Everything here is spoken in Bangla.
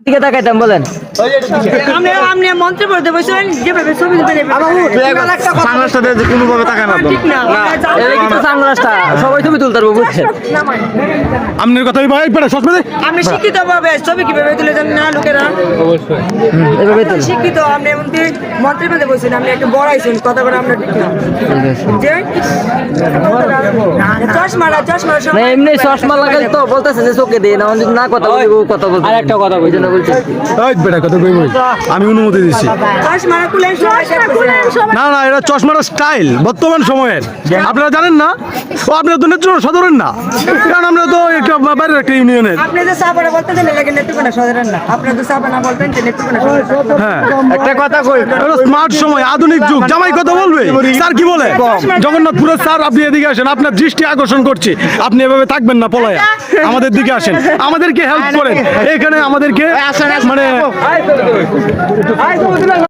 দিকে তাকাইতাম বলেন আপনি মন্ত্রী পড়তে বসেন যেভাবে ছবি সানগ্লাসটা দিয়ে কোনোভাবে তাকায় না তো ঠিক না এই কিন্তু সানগ্লাসটা সবাই তুমি তুলতে পারবো বুঝছেন আপনার কথাই ভাই পেড়ে সসমে দে আপনি শিক্ষিত ভাবে ছবি কিভাবে তুলে দেন না লোকেরা এভাবে তুল শিক্ষিত আপনি মন্ত্রী পদে বসেন আপনি একটা বড়াইছেন কথা বলে আমরা ঠিক না যে চশমারা না এমনি চশমা লাগাল তো বলতেছে যে চোখে দিয়ে না যদি না কথা বলবো কথা বলতে আর একটা কথা বলছি না বলছি ওই বেটা কথা কইবই আমি অনুমতি দিছি চশমারা খুলেন না না এটা চশমাটা স্টাইল বর্তমান সময়ের আপনারা জানেন না ও আপনারা তো নেত্র সদরের না কারণ আমরা তো একটা বাইরের একটা ইউনিয়নের আপনি যে সাবানা বলতেছেন লাগে নেত্রকোনা সদরের না আপনি তো সাবানা বলতেন যে নেত্রকোনা সদরের হ্যাঁ একটা কথা কই এটা স্মার্ট সময় আধুনিক যুগ জামাই কথা বলবে স্যার কি বলে জগন্নাথপুরের স্যার আপনি এদিকে আসেন আপনার দৃষ্টি আকর্ষণ করছি আপনি এভাবে থাকবেন না পলায়া আমাদের দিকে আসেন আমাদেরকে হেল্প করেন এখানে আমাদেরকে মানে